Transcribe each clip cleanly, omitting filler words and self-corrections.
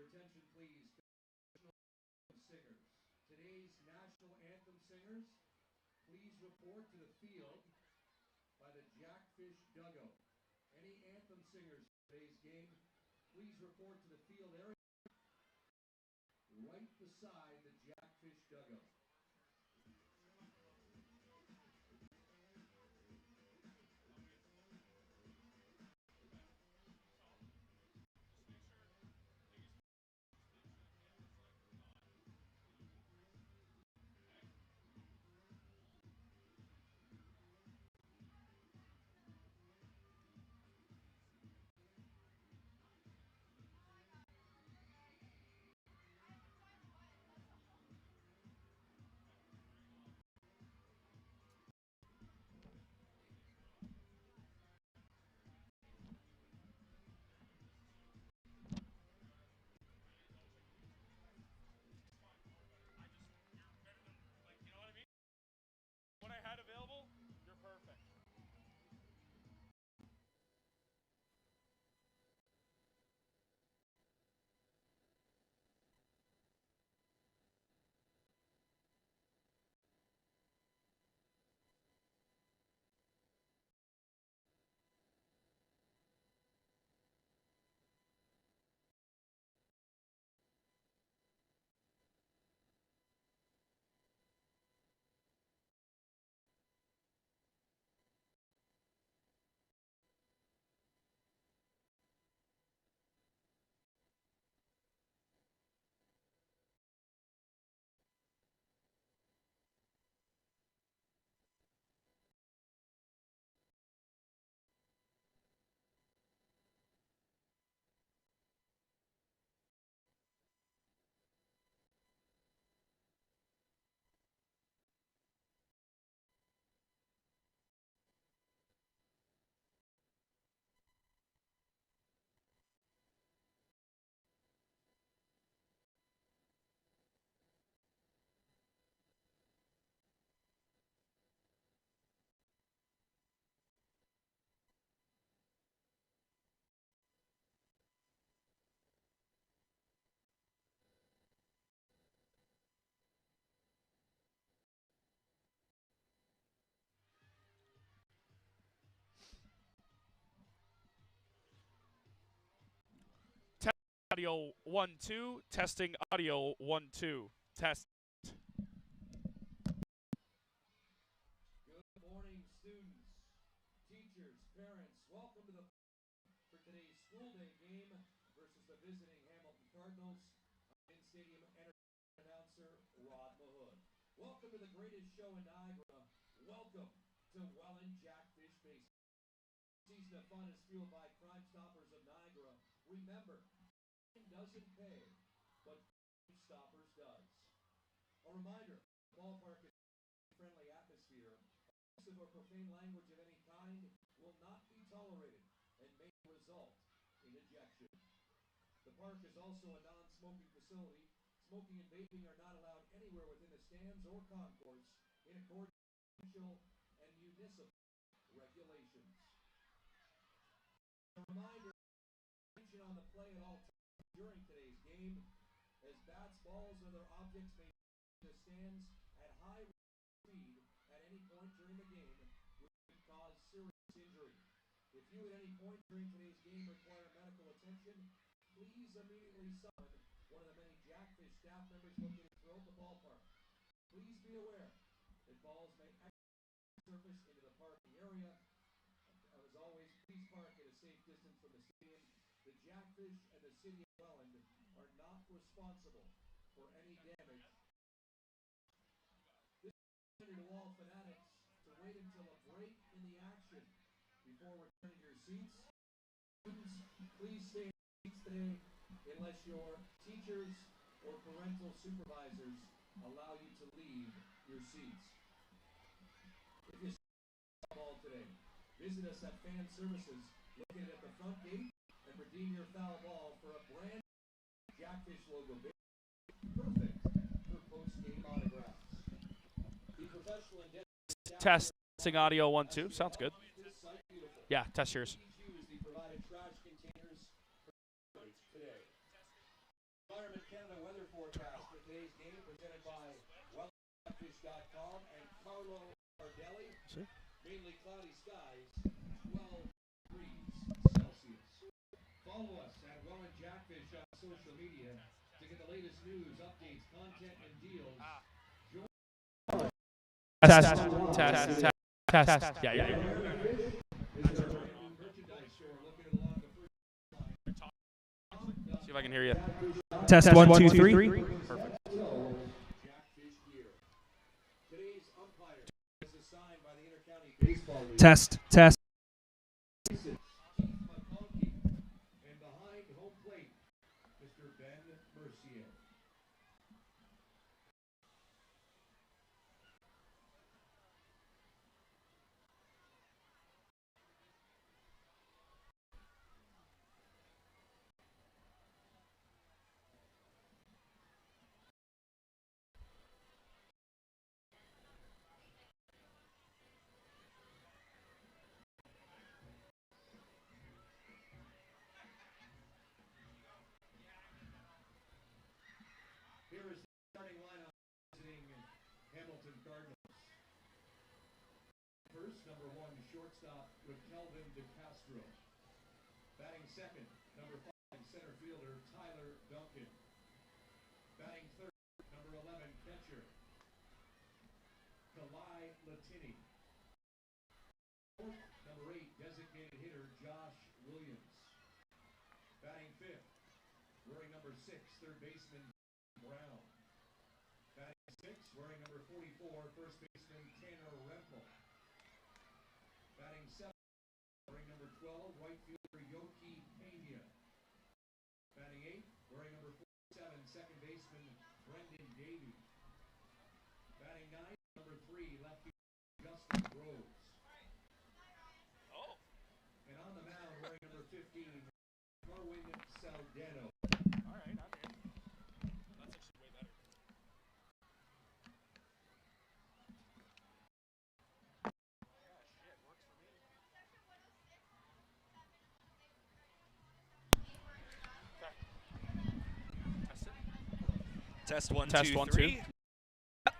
attention, please. Singers. Today's national anthem singers, please report to the field by the Jackfish dugout. Any anthem singers for today's game, please report to the field area right beside the Jackfish dugout. What I had available, you're perfect. Audio 1 2, testing audio 1 2, test. Good morning, students, teachers, parents. Welcome to the for today's school day game versus the visiting Hamilton Cardinals. I'm in-stadium announcer Rod Mahood. Welcome to the greatest show in Niagara. Welcome to Welland Jackfish Baseball. Season of fun is fueled by Crime Stoppers of Niagara. Remember, doesn't pay, but Stoppers does. A reminder, the ballpark is a friendly atmosphere. Offensive or profane language of any kind will not be tolerated and may result in ejection. The park is also a non-smoking facility. Smoking and vaping are not allowed anywhere within the stands or concourse in accordance with provincial and municipal regulations. A reminder, attention on the play at all times during today's game, as bats, balls, and other objects may be in the stands at high speed at any point during the game, which could cause serious injury. If you at any point during today's game require medical attention, please immediately summon one of the many Jackfish staff members located throughout the ballpark. Please be aware that balls may exit the surface into the parking area. As always, please park at a safe distance from the stadium. The Jackfish and the city of Welland are not responsible for any damage. This is a reminder to all fanatics to wait until a break in the action before returning to your seats. Students, please stay in your seats today unless your teachers or parental supervisors allow you to leave your seats. If you see a ball today, visit us at Fan Services located at the front gate and redeem your foul ball for a brand new Jackfish logo. Perfect for post-game autographs. The professional and Testing audio 1 2, sounds good. Yeah, test yours. WellandJackfish.com and Carlo Ardelli. Mainly cloudy skies, 12 degrees Celsius. Follow us at Welland Jackfish on social media to get the latest news, updates, content, and deals. Test. Yeah. See if I can hear you. Test 1, 2, 3. Perfect. Today's umpire is assigned by the Intercounty Baseball League. Test. And behind home plate, Mr. Ben Mercier. Here is the starting lineup visiting Hamilton Cardinals. First, number 1, shortstop with Kelvin DeCastro. Batting second, number 5, center fielder Tyler Duncan. Batting third, number 11, catcher Kalai Latini. Fourth, number 8, designated hitter Josh Williams. Batting fifth, wearing number 6, third baseman Brown. Batting sixth, wearing number 44, first baseman Tanner Rempel. Batting seventh, wearing number 12, right fielder Yoki Pena. Batting eighth, wearing number 47, second baseman Brendan Davey. Batting ninth, number 3, left fielder Justin Groves. And on the mound, wearing number 15, Marwin Saldano. All right, I'm in. That's actually way better. Test 1, Test 2, 1, 3. 2.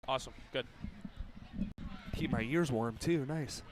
Awesome. Good. Keep my ears warm, too. Nice.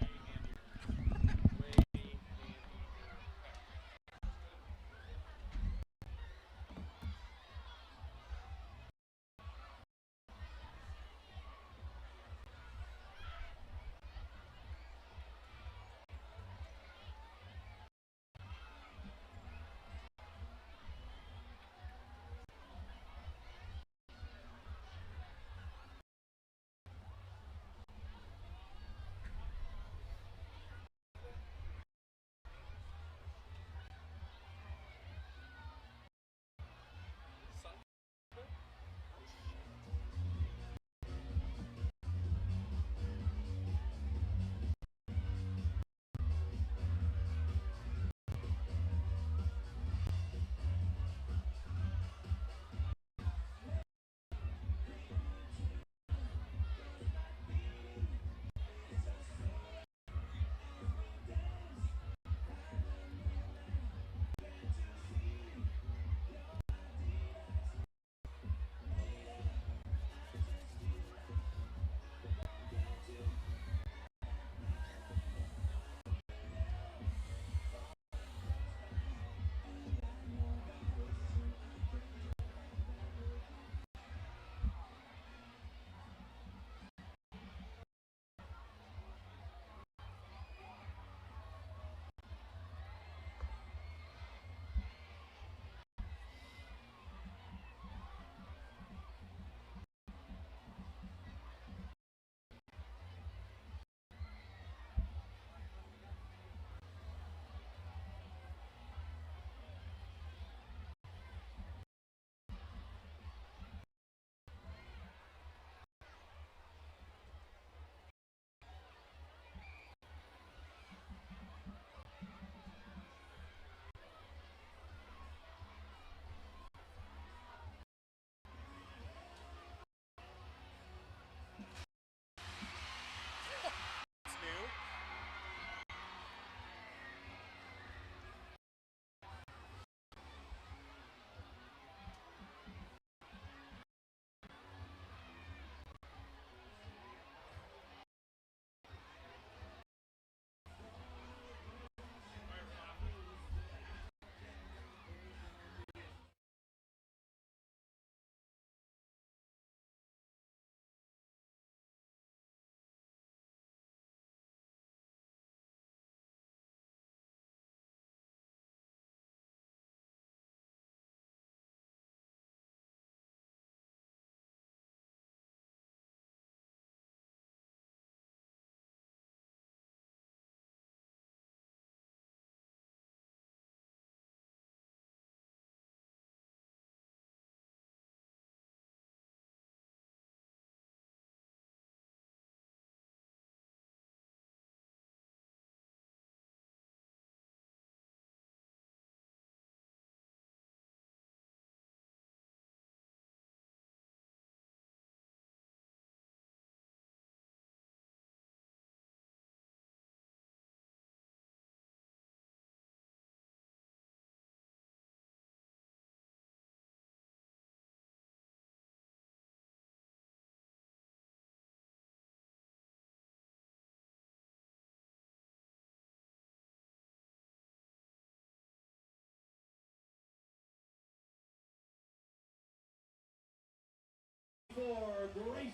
Grayson.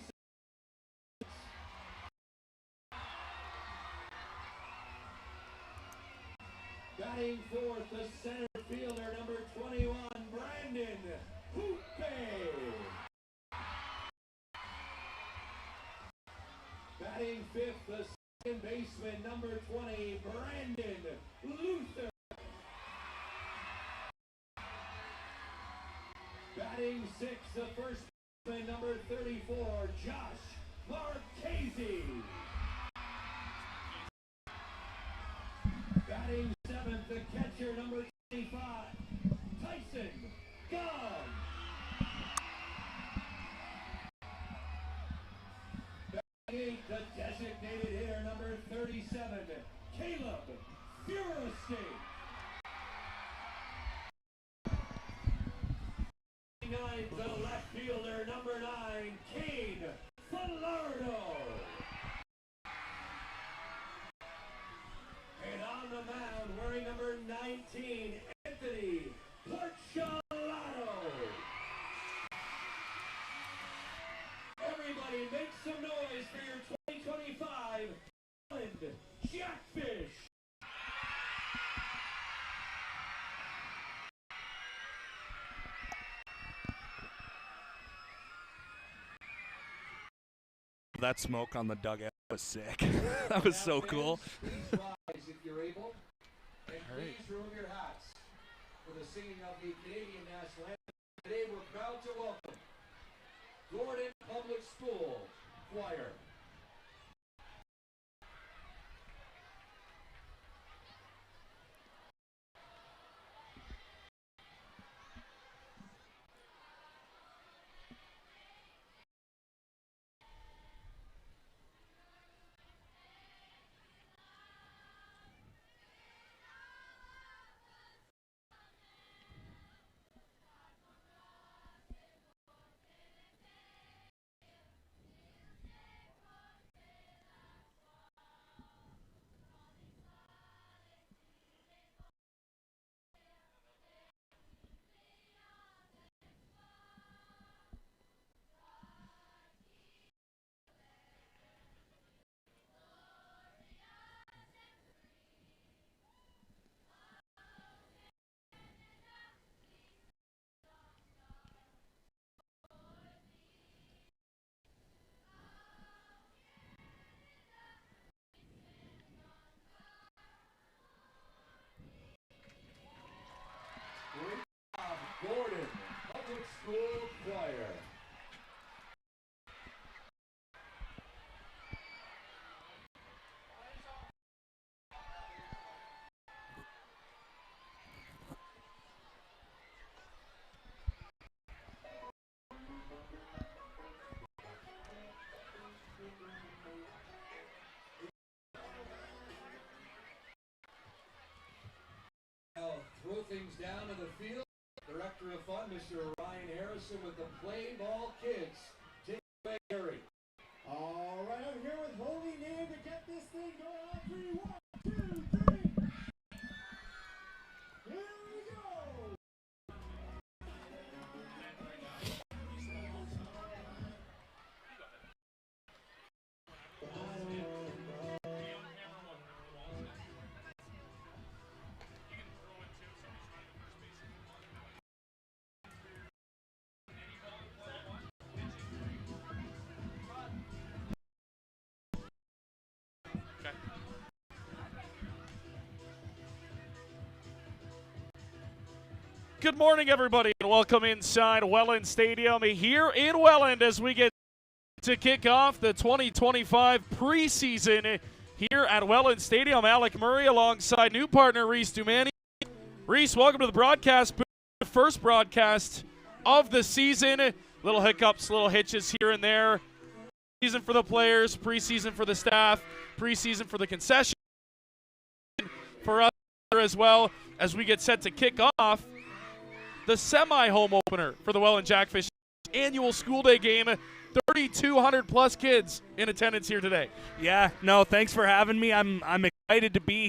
Batting fourth, the center fielder, number 21, Brandon Hoope. Batting fifth, the second baseman, number 20, Brandon Luther. Batting sixth, the first baseman, number 34, Josh Marchese. Batting seventh, the catcher, number 25, Tyson Gum. Batting eighth, the designated hitter, number 37, Caleb Furusky. Ninth, the left fielder, number 9, Cade Falardo. And on the mound, wearing number 19, Anthony Porchalato. Everybody make some noise for your 2025 Welland Jackfish. That smoke on the dugout was sick. That was so cool. Please rise if you're able. And please remove your hats for the singing of the Canadian national anthem. Today we're proud to welcome Gordon Public School Choir. Gordon Public School Choir. Now throw things down to the field. Director of Fun, Mr. Ryan Harrison, with the Play Ball Kids. Take it away, Harry. All right, I'm here with Holy Name to get this thing going on 3, 1, 2, 3. Here we go. Good morning, everybody, and welcome inside Welland Stadium here in Welland as we get to kick off the 2025 preseason here at Welland Stadium. Alec Murray alongside new partner Reese Dumani. Reese, welcome to the broadcast booth. First broadcast of the season. Little hiccups, little hitches here and there. Season for the players, preseason for the staff, preseason for the concession for us as well as we get set to kick off the semi-home opener for the Welland Jackfish annual school day game. 3,200 plus kids in attendance here today. Yeah, no, thanks for having me. I'm excited to be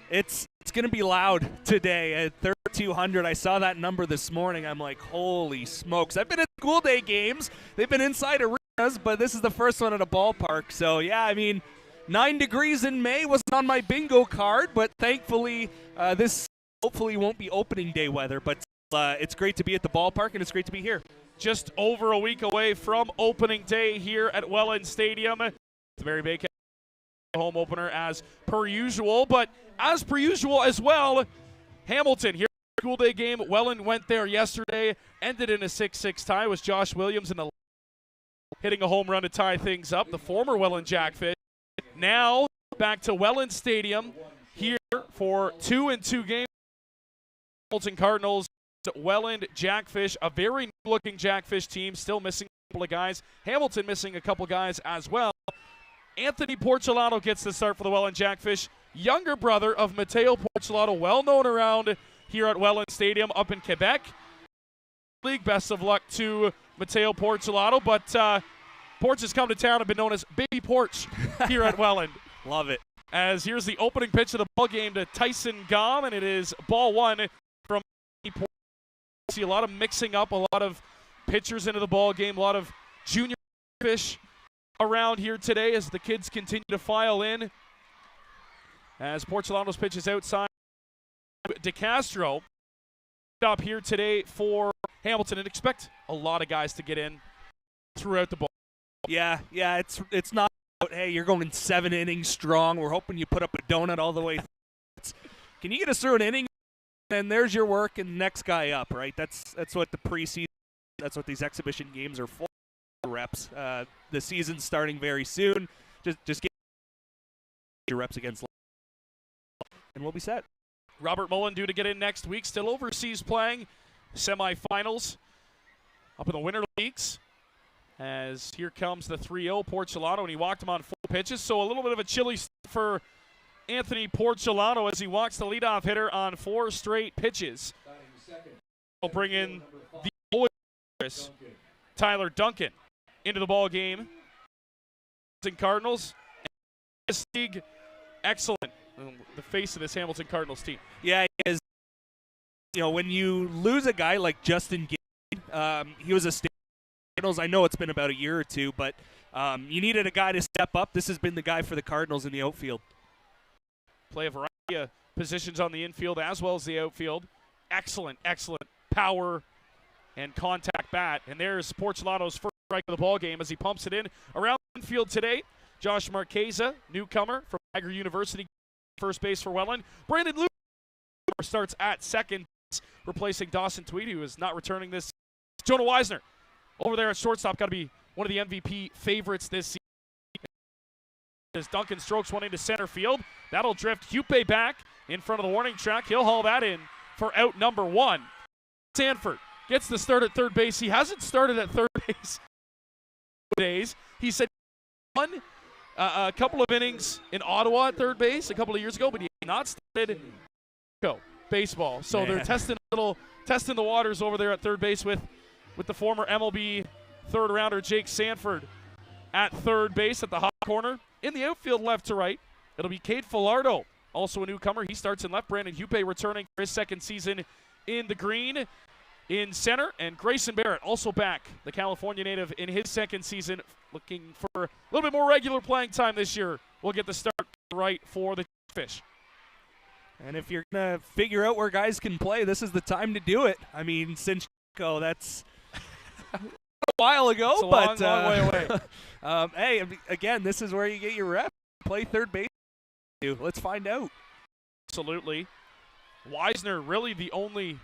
It's going to be loud today at 3,200. I saw that number this morning. I'm like, holy smokes. I've been at school day games. They've been inside arenas, but this is the first one at a ballpark. So, yeah, I mean, 9 degrees in May wasn't on my bingo card, but thankfully this hopefully won't be opening day weather. But it's great to be at the ballpark, and it's great to be here. Just over a week away from opening day here at Welland Stadium. The Barry Bay home opener as per usual, but as per usual as well, Hamilton here school day game. Welland went there yesterday, ended in a 6-6 tie with Josh Williams in the hitting a home run to tie things up. The former Welland Jackfish now back to Welland Stadium here for 2-2 games. Hamilton Cardinals, Welland Jackfish, a very new-looking Jackfish team, still missing a couple of guys. Hamilton missing a couple guys as well. Anthony Porcelato gets the start for the Welland Jackfish, younger brother of Mateo Porcelato, well known around here at Welland Stadium up in Quebec. League, best of luck to Mateo Porcelato, but Porch has come to town and been known as Baby Porch here at Welland. Love it. As here's the opening pitch of the ball game to Tyson Gom, and it is ball one from Porch. See a lot of mixing up, a lot of pitchers into the ball game, a lot of junior fish around here today as the kids continue to file in. As Porcelano's pitch is outside, DeCastro up here today for Hamilton, and expect a lot of guys to get in throughout the ball. Yeah, it's not about, hey, you're going 7 innings strong. We're hoping you put up a donut all the way through. Can you get us through an inning? And there's your work, and next guy up, right? That's what the preseason, that's what these exhibition games are for. Reps. The season's starting very soon. Just get your reps against, and we'll be set. Robert Mullen due to get in next week. Still overseas playing semifinals up in the Winter Leagues. As here comes the 3-0 Porcelato, and he walked him on 4 pitches. So a little bit of a chilly start for Anthony Porcelato as he walks the leadoff hitter on 4 straight pitches. We'll bring in the Tyler Duncan into the ball game. Cardinals, this league, excellent. The face of this Hamilton Cardinals team. Yeah, he is. You know, when you lose a guy like Justin Gade, he was a Cardinals. I know it's been about a year or two, but you needed a guy to step up. This has been the guy for the Cardinals in the outfield. Play a variety of positions on the infield as well as the outfield. Excellent power and contact bat. And there's Porcelato's first strike of the ball game as he pumps it in around the infield today. Josh Marqueza, newcomer from Niagara University, first base for Welland. Brandon Luke starts at second, replacing Dawson Tweed, who is not returning this. Jonah Weisner over there at shortstop, got to be one of the MVP favorites this season. As Duncan strokes one into center field, that'll drift Hupe back in front of the warning track. He'll haul that in for out number 1. Sanford gets the start at third base. He hasn't started at third base days. He said one a couple of innings in Ottawa at third base a couple of years ago, but he had not started baseball. So they're testing the waters over there at third base with the former MLB third rounder Jake Sanford at third base at the hot corner. In the outfield left to right, it'll be Cade Filardo, also a newcomer. He starts in left. Brandon Hupe returning for his second season in the green. In center, and Grayson Barrett also back, the California native, in his second season, looking for a little bit more regular playing time this year. We'll get the start right for the Fish. And if you're going to figure out where guys can play, this is the time to do it. I mean, since that's a while ago, it's a long way away. Hey, again, this is where you get your rep. Play third base. Let's find out. Absolutely. Weisner really the only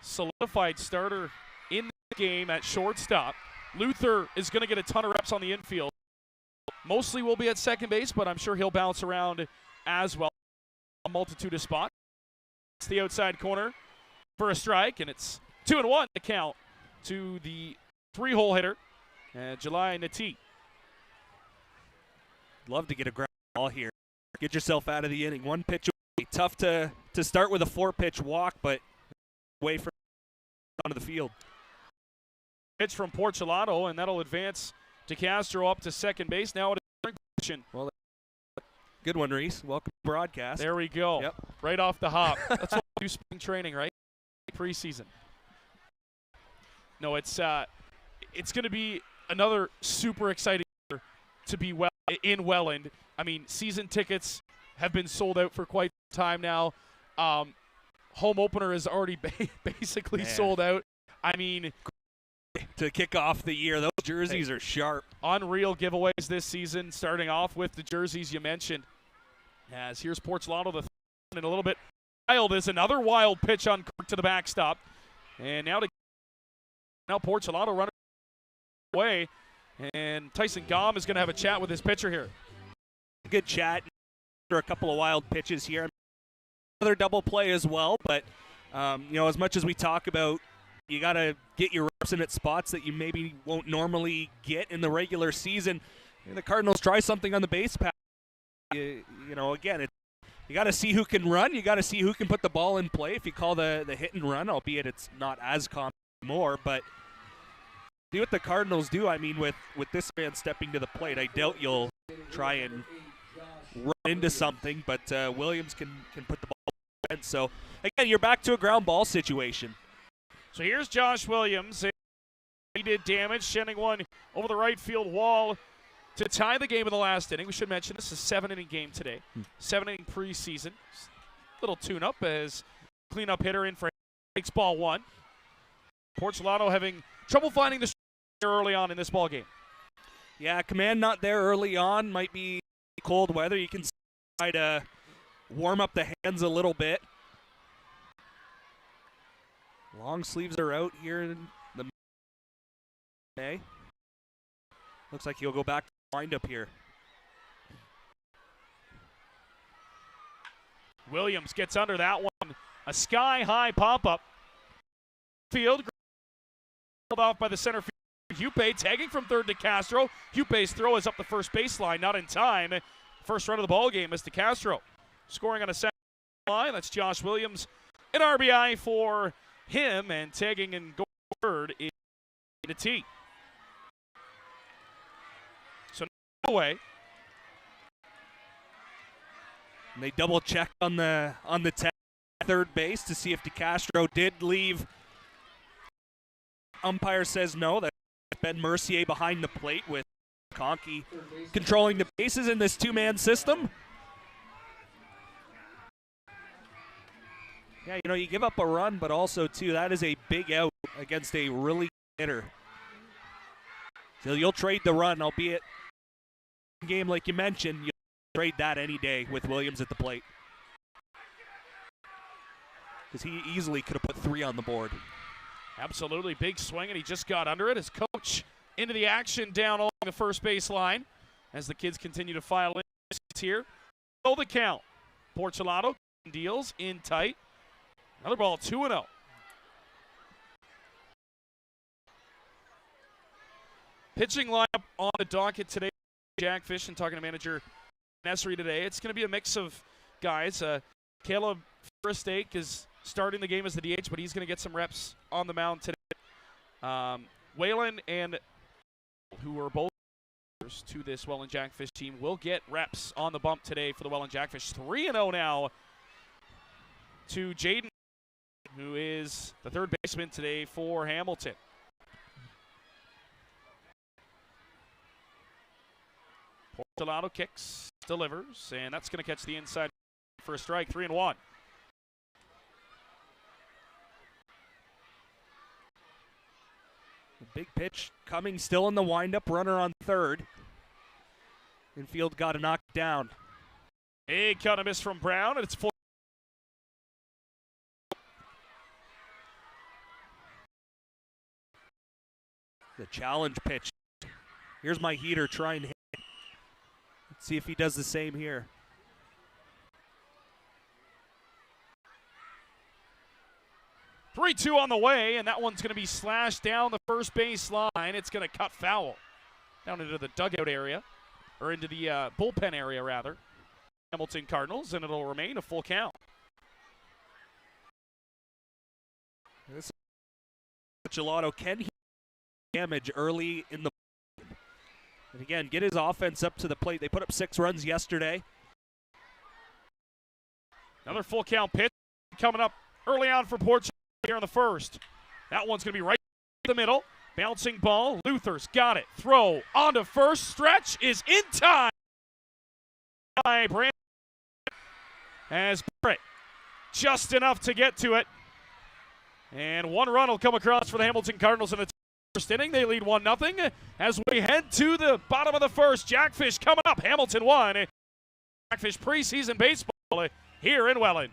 solidified starter in the game at shortstop. Luther is going to get a ton of reps on the infield. Mostly will be at second base, but I'm sure he'll bounce around as well. A multitude of spots. It's the outside corner for a strike, and it's 2-1 to count to the 3-hole hitter, July Nati. Love to get a ground ball here. Get yourself out of the inning. One pitch away. Tough to start with a 4-pitch walk, but away from onto the field. Pitch from Porcelato, and that'll advance DeCastro up to second base. Now it is position. Well, Good one, Reese. Welcome to broadcast. There we go. Yep. Right off the hop. That's what we do spring training, right? Preseason. No, it's going to be another super exciting year to be in Welland. I mean, season tickets have been sold out for quite some time now. Home opener is already basically sold out. I mean, to kick off the year, those jerseys are sharp. Unreal giveaways this season, starting off with the jerseys you mentioned. As here's Porcelano, and a little bit wild is another wild pitch on Kirk to the backstop. And now Porcelano running away, and Tyson Gom is going to have a chat with his pitcher here. Good chat after a couple of wild pitches here. Another double play as well, but as much as we talk about, you got to get your reps in at spots that you maybe won't normally get in the regular season. The Cardinals try something on the base path. Again, you got to see who can run. You got to see who can put the ball in play. If you call the hit and run, albeit it's not as common anymore, but see what the Cardinals do. I mean, with this man stepping to the plate, I doubt you'll try and run into something, but Williams can put the ball in. So, again, you're back to a ground ball situation. So here's Josh Williams. He did damage, sending one over the right field wall to tie the game in the last inning. We should mention this is a 7-inning game today. 7-inning preseason. Little tune-up as cleanup hitter in for takes ball one. Porcelano having trouble finding the early on in this ball game. Yeah, command not there early on. Might be cold weather. You can try to warm up the hands a little bit. Long sleeves are out here in the May. Looks like he'll go back to wind up here. Williams gets under that one. A sky-high pop-up. Field. Held off by the center field. Hupe tagging from third to Castro. Hupe's throw is up the first baseline, not in time. First run of the ball game is to Castro. Scoring on a second line, that's Josh Williams. An RBI for him, and tagging and going third is a T. So away. And they double check on the third base to see if DeCastro did leave. Umpire says no. That's Ben Mercier behind the plate with Conkey controlling the bases in this two-man system. Yeah, you give up a run, but also, too, that is a big out against a really good hitter. So you'll trade the run, albeit game like you mentioned, you'll trade that any day with Williams at the plate. Because he easily could have put 3 on the board. Absolutely, big swing, and he just got under it. His coach into the action down along the first base line as the kids continue to file in here. Roll the count. Porcelano deals in tight. Another ball, 2-0. Pitching lineup on the docket today. Jackfish and talking to manager Nessery today. It's going to be a mix of guys. Caleb Firstake is starting the game as the DH, but he's going to get some reps on the mound today. Welland and who are both to this Welland Jackfish team will get reps on the bump today for the Welland Jackfish. 3-0 now to Jaden, who is the third baseman today for Hamilton. Porcelano kicks, delivers, and that's going to catch the inside for a strike. 3-1. The big pitch coming, still in the windup, runner on third. Infield got to knock it down. Big cut and miss from Brown, and it's full. The challenge pitch. Here's my heater trying to hit. Let's see if he does the same here. Three-2 on the way, and that one's going to be slashed down the first base line. It's going to cut foul down into the dugout area, or into the bullpen area, rather. Hamilton Cardinals, and it'll remain a full count. This Gelato can he damage early in the game. And again, get his offense up to the plate. They put up 6 runs yesterday. Another full count pitch coming up early on for Portugal here in the first. That one's going to be right in the middle. Bouncing ball. Luther's got it. Throw onto first. Stretch is in time by Brandon. As Barrett just enough to get to it. And one run will come across for the Hamilton Cardinals in the first inning. They lead 1-0 as we head to the bottom of the first. Jackfish coming up. Hamilton 1. Jackfish preseason baseball here in Welland.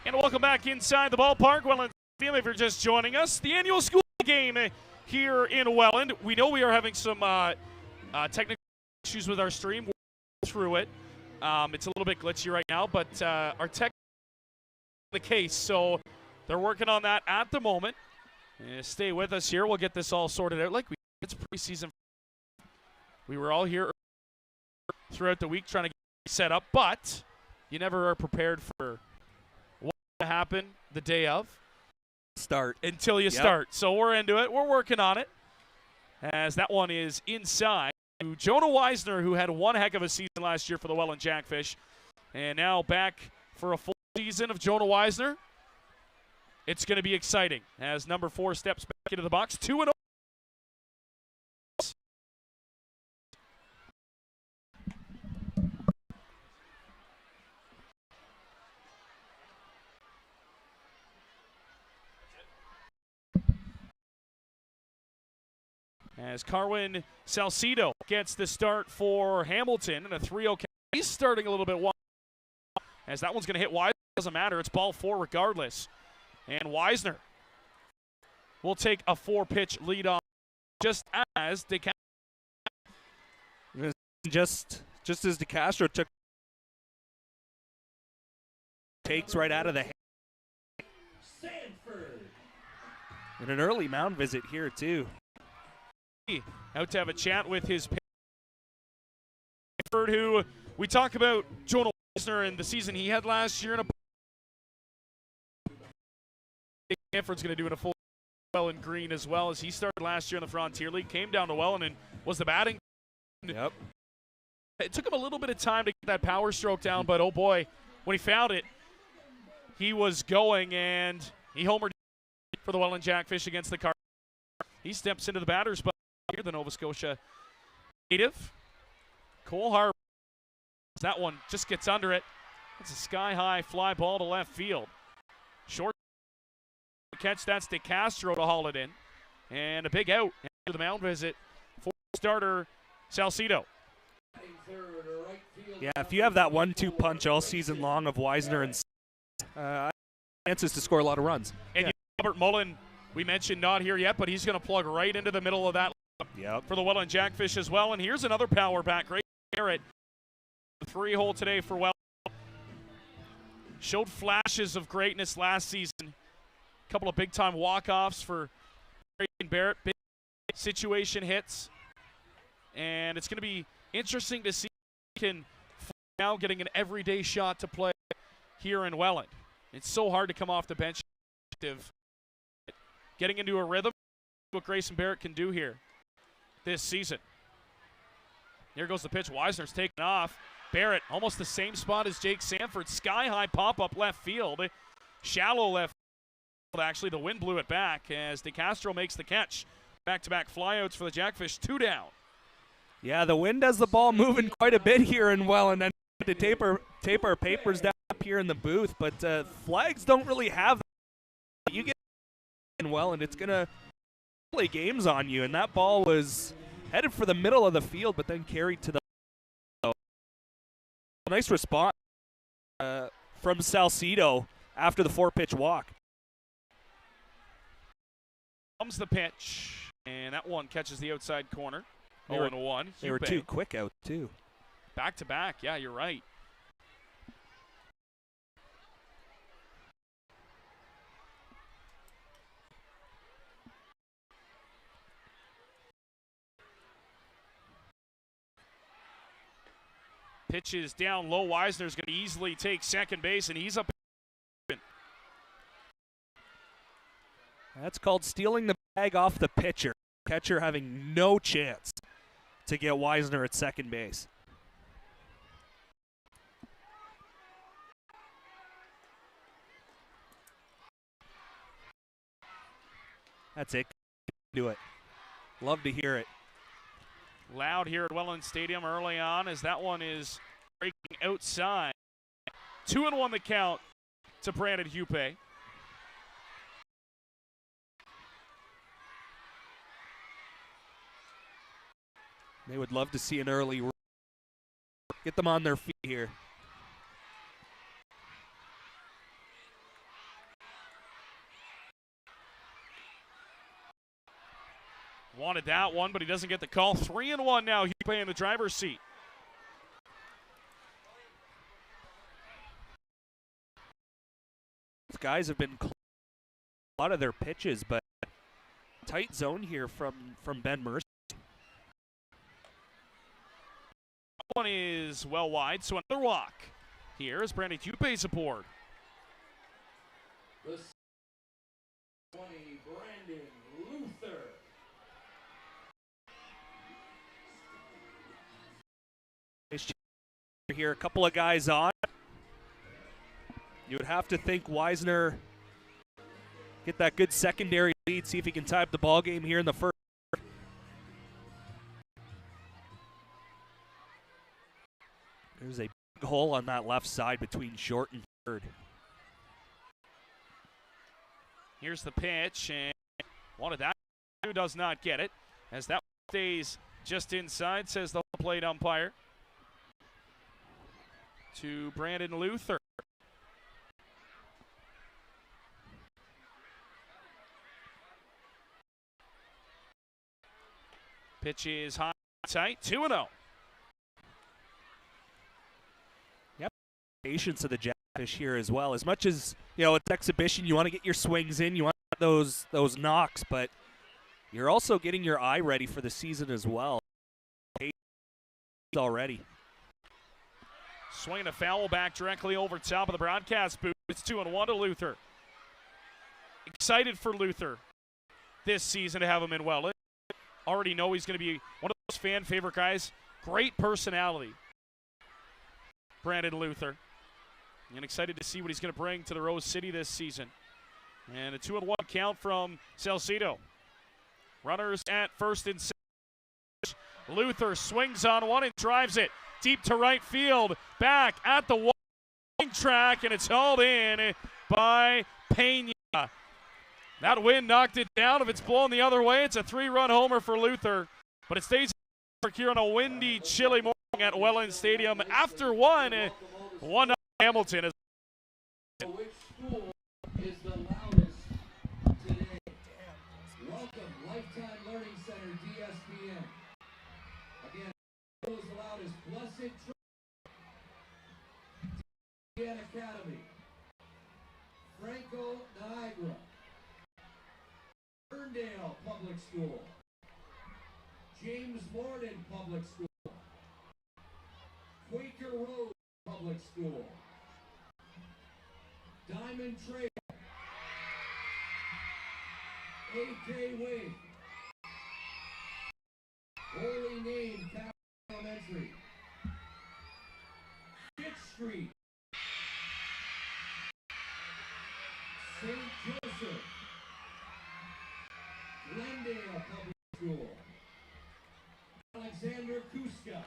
And welcome back inside the ballpark, Welland Stadium. If you're just joining us, the annual school game here in Welland. We know we are having some technical issues with our stream. We're through it. It's a little bit glitchy right now, but our tech the case, so they're working on that at the moment. Stay with us here. We'll get this all sorted out. Like it's preseason. We were all here throughout the week trying to get set up, but you never are prepared for what to happen the day of. Start. Until you start. So we're into it. We're working on it. As that one is inside to Jonah Weisner, who had one heck of a season last year for the Welland Jackfish. And now back for a full season of Jonah Weisner. It's going to be exciting as number 4 steps back into the box. 2-0. As Carwin Salcido gets the start for Hamilton in a 3-0 count. He's starting a little bit wide. As that one's going to hit wide. Doesn't matter. It's ball 4 regardless. And Weisner will take a 4-pitch lead off just as DeCastro. Just as DeCastro took takes right out of the hand. Sanford. And an early mound visit here too. Out to have a chat with his pitcher, who we talk about Jonah Weisner and the season he had last year in a Stanford's going to do it a full Welland green as well, as he started last year in the Frontier League, came down to Welland and was the batting. Yep. It took him a little bit of time to get that power stroke down, but oh boy, when he found it, he was going, and he homered for the Welland Jackfish against the Cardinals. He steps into the batter's box here, the Nova Scotia native. Cole Harper, that one just gets under it. It's a sky-high fly ball to left field. Short catch, that's DeCastro to haul it in. And a big out after the mound visit for starter Salcido. Yeah, if you have that 1-2 punch all season long of Wisner and chances to score a lot of runs. And yeah. Robert Mullen, we mentioned not here yet, but he's going to plug right into the middle of that for the Welland Jackfish as well. And here's another power back. Great Garrett, 3-hole today for Welland. Showed flashes of greatness last season. A couple of big-time walk-offs for Barrett. Big situation hits. And it's going to be interesting to see if he can now getting an everyday shot to play here in Welland. It's so hard to come off the bench. Getting into a rhythm, what Grayson Barrett can do here this season. Here goes the pitch. Wisner's taken off. Barrett, almost the same spot as Jake Sanford. Sky-high pop-up left field. Shallow left field, actually. The wind blew it back as DeCastro makes the catch. Back-to-back flyouts for the Jackfish. 2 down. Yeah, the wind has the ball moving quite a bit here in Welland. And to tape our papers down up here in the booth, but flags don't really have that. You get in Welland, it's going to play games on you. And that ball was headed for the middle of the field, but then carried to the nice response from Salcido after the 4-pitch walk. Comes the pitch, and that one catches the outside corner. 0-1. They were too quick out, too. Back-to-back, yeah, you're right. Pitches down low. Wisner's going to easily take second base, and he's up. That's called stealing the bag off the pitcher. Catcher having no chance to get Wisner at second base. That's it. Do it. Love to hear it. Loud here at Welland Stadium early on as that one is breaking outside. 2-1 the count to Brandon Hupe. They would love to see an early run. Get them on their feet here. Wanted that one, but he doesn't get the call. 3-1 now. Hupe in the driver's seat. These guys have been a lot of their pitches, but tight zone here from Ben Mercer. One is well wide, so another walk. Here is Brandon Hupe's aboard. The 20, Brandon Luther. Here, a couple of guys on. You would have to think Wisner get that good secondary lead, see if he can tie up the ball game here in the first. There's a big hole on that left side between short and third. Here's the pitch, and wanted that. Who does not get it, as that stays just inside, says the plate umpire. To Brandon Luther. Pitch is high, tight, 2-0. Yep. Patience of the Jackfish here as well. As much as, you know, it's exhibition, you want to get your swings in, you want those knocks, but you're also getting your eye ready for the season as well. Already. Swing a foul back directly over top of the broadcast booth. It's 2-1 to Luther. Excited for Luther this season to have him in Welland. Already know he's going to be one of those fan favorite guys. Great personality, Brandon Luther. And excited to see what he's going to bring to the Rose City this season. And a 2-1 count from Salcedo. Runners at first and second. Luther swings on one and drives it deep to right field. Back at the warning track, and it's hauled in by Pena. That wind knocked it down. If it's blown the other way, it's a 3-run homer for Luther. But it stays here on a windy, chilly morning at Welland Stadium. After one Hamilton. Which school is the loudest today? Welcome, Lifetime Learning Center, DSPN. Again, who is the loudest? Blessed DSPN Academy. Franco, Niagara. Ferndale Public School. James Morden Public School. Quaker Road Public School. Diamond Trail. AK Wing. Holy Name Catholic Elementary. Fifth Street. St. Joseph. Glendale Public School. Alexander Kuska.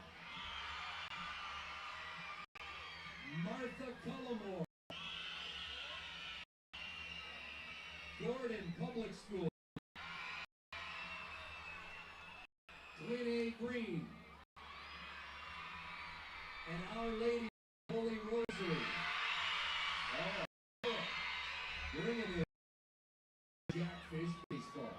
Martha Cullimore. Gordon Public School. Twin A Green. And Our Lady of Holy Rosary. Oh, bringing it. Jackfish Baseball.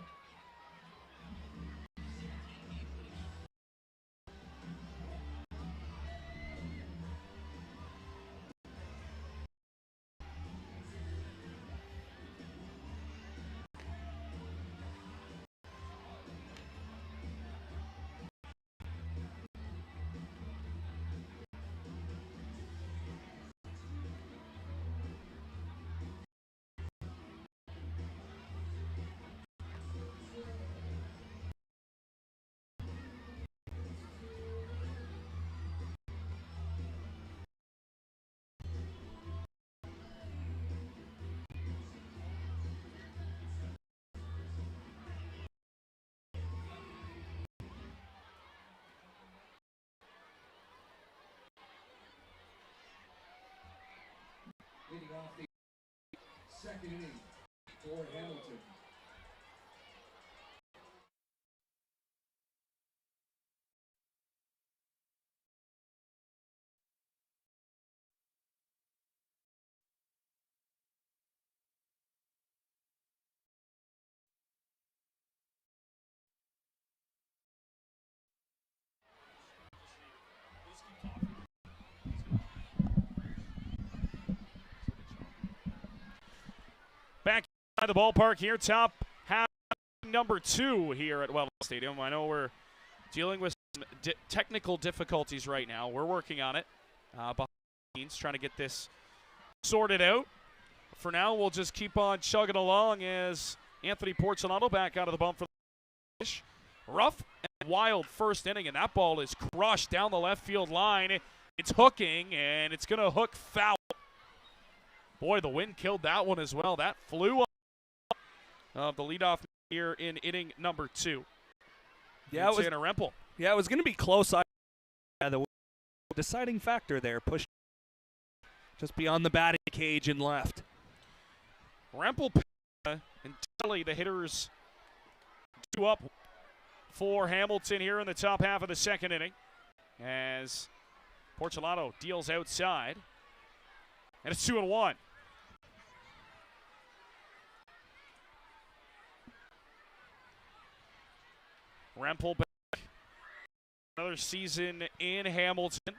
Leading off the second inning for Hamilton. Back inside the ballpark here, top half number 2 here at Welland Stadium. I know we're dealing with some technical difficulties right now. We're working on it behind the scenes, trying to get this sorted out. For now, we'll just keep on chugging along as Anthony Porcelanato back out of the bump for the fish. Rough and wild first inning, and that ball is crushed down the left field line. It's hooking, and it's going to hook foul. Boy, the wind killed that one as well. That flew up the leadoff here in inning number 2. Yeah, it was a Rempel. Yeah, it was going to be close. The deciding factor there, pushed just beyond the batting cage and left. Rempel and Telly, the hitters, 2 up for Hamilton here in the top half of the second inning, as Porcelanato deals outside, and it's 2-1. Rempel back, another season in Hamilton.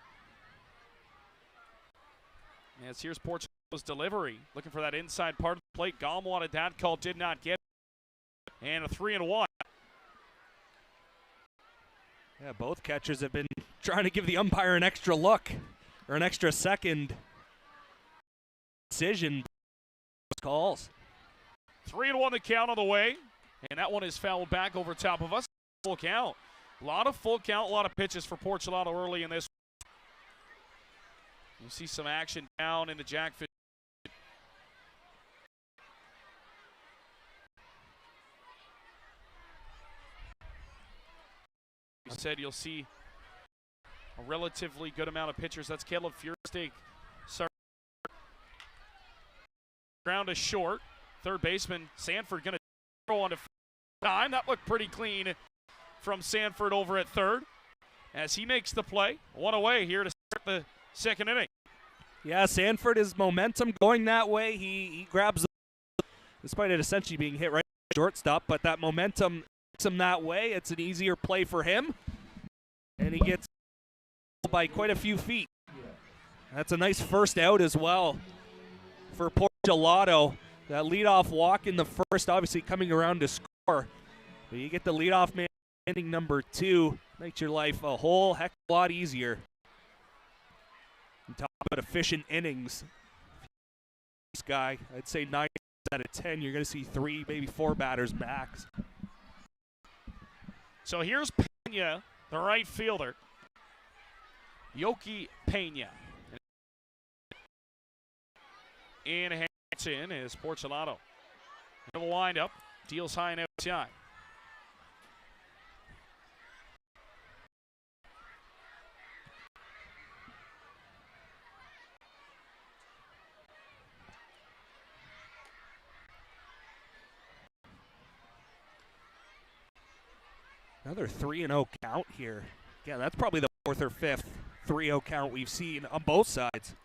As here's Porcelano's delivery, looking for that inside part of the plate. Gom wanted that call, did not get it. And a 3-1. Yeah, both catchers have been trying to give the umpire an extra look, or an extra second decision calls. 3-1 the count on the way, and that one is fouled back over top of us. Full count. A lot of full count, a lot of pitches for Porcelado early in this. You see some action down in the Jackfish. You said you'll see a relatively good amount of pitchers. That's Caleb Fiersteak. Ground is short. Third baseman Sanford going to throw on to time. That looked pretty clean from Sanford over at third as he makes the play. One away here to start the second inning. Yeah, Sanford is momentum going that way. He grabs the, despite it essentially being hit right at shortstop, but that momentum takes him that way. It's an easier play for him, and he gets by quite a few feet. That's a nice first out as well for Porcelado. That leadoff walk in the first, obviously coming around to score. But you get the leadoff man inning number 2, makes your life a whole heck of a lot easier. And talk about efficient innings. This guy, I'd say 9 out of 10, you're going to see 3, maybe 4 batters max. So here's Pena, the right fielder. Yoki Pena. In Hamilton is Porcelado. The windup, deals high and outside. Another 3-0 count here. Yeah, that's probably the 4th or 5th 3-0 count we've seen on both sides.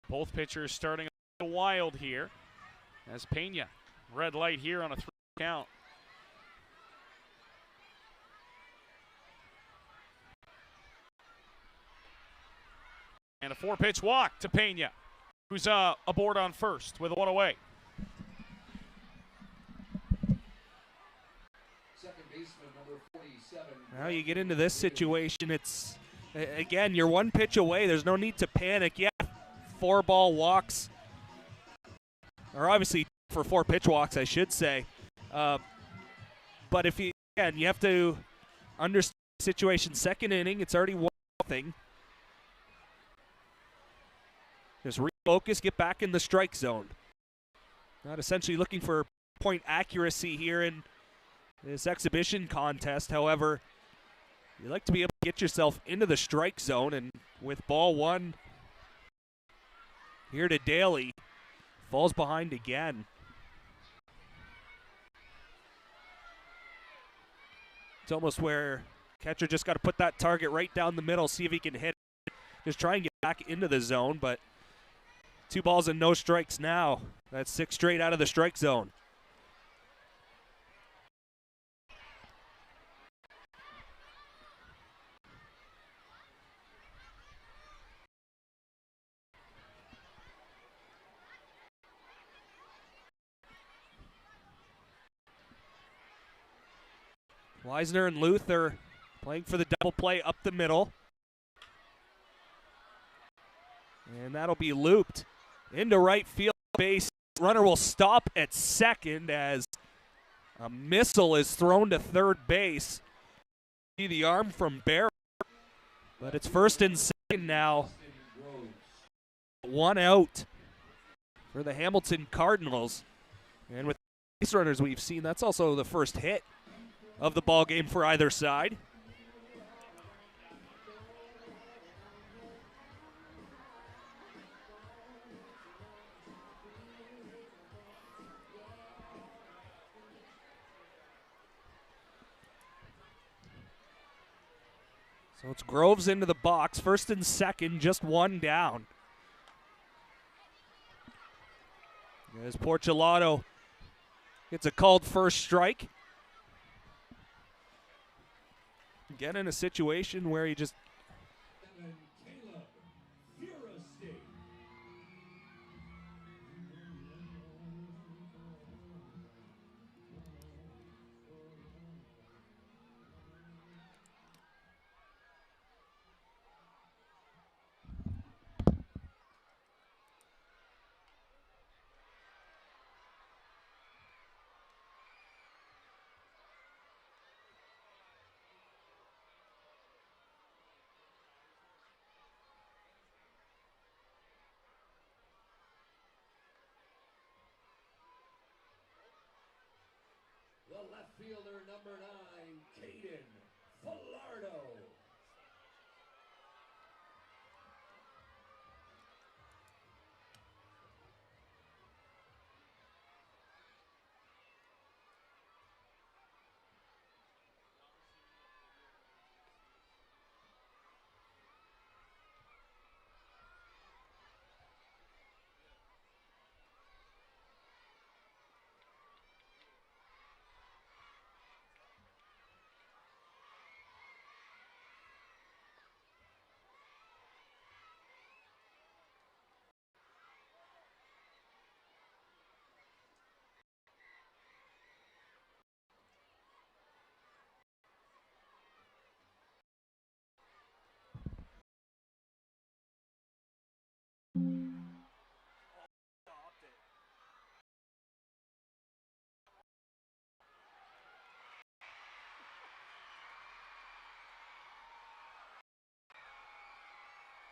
Both pitchers starting wild here as Pena. Red light here on a 3 count. And a 4-pitch walk to Pena, who's aboard on first with 1 away. Second baseman, number 47. Now you get into this situation, it's, again, you're 1 pitch away. There's no need to panic. Yeah, 4-ball walks, or obviously for 4 pitch walks, I should say. But if you, again, you have to understand the situation. Second inning, it's already 1-0. Just refocus, get back in the strike zone. Not essentially looking for point accuracy here in this exhibition contest. However, you like to be able to get yourself into the strike zone, and with ball 1 here to Daly, falls behind again. It's almost where catcher just got to put that target right down the middle, see if he can hit it. Just try and get back into the zone, but 2 balls and no strikes now. That's 6 straight out of the strike zone. Weisner and Luther playing for the double play up the middle. And that'll be looped into right field base. Runner will stop at second as a missile is thrown to third base. See the arm from Barrett, but it's first and second now. 1 out for the Hamilton Cardinals. And with base runners we've seen, that's also the first hit of the ball game for either side. So it's Groves into the box, first and second, just 1 down. As Porcelado gets a called first strike. Again, in a situation where he just left fielder, number 9, Caden Falardo.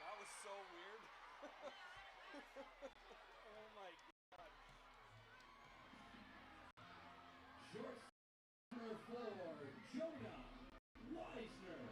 That was so weird. Oh my God. Short number 4, Jonah Weisner.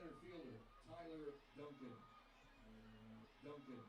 Center fielder, Tyler Duncan. Duncan.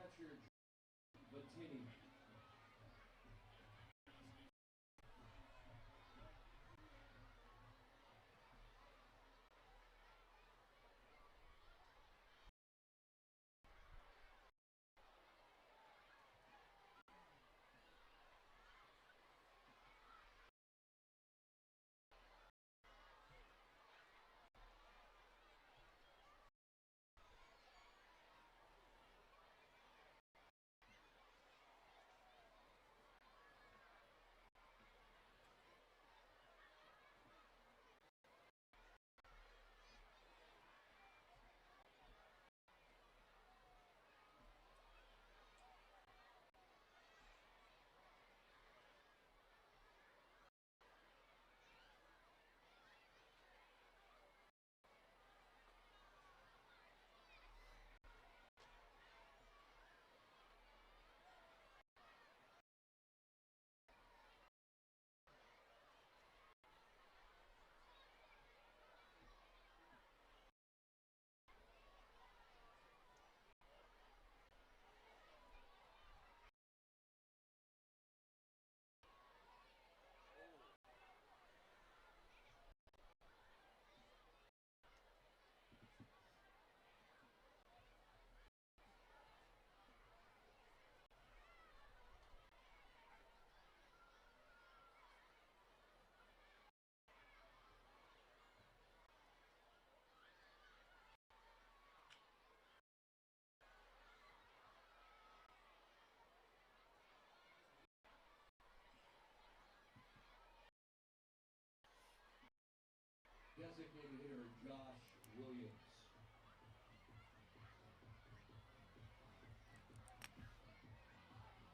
Catcher, Latini. designated hitter, Josh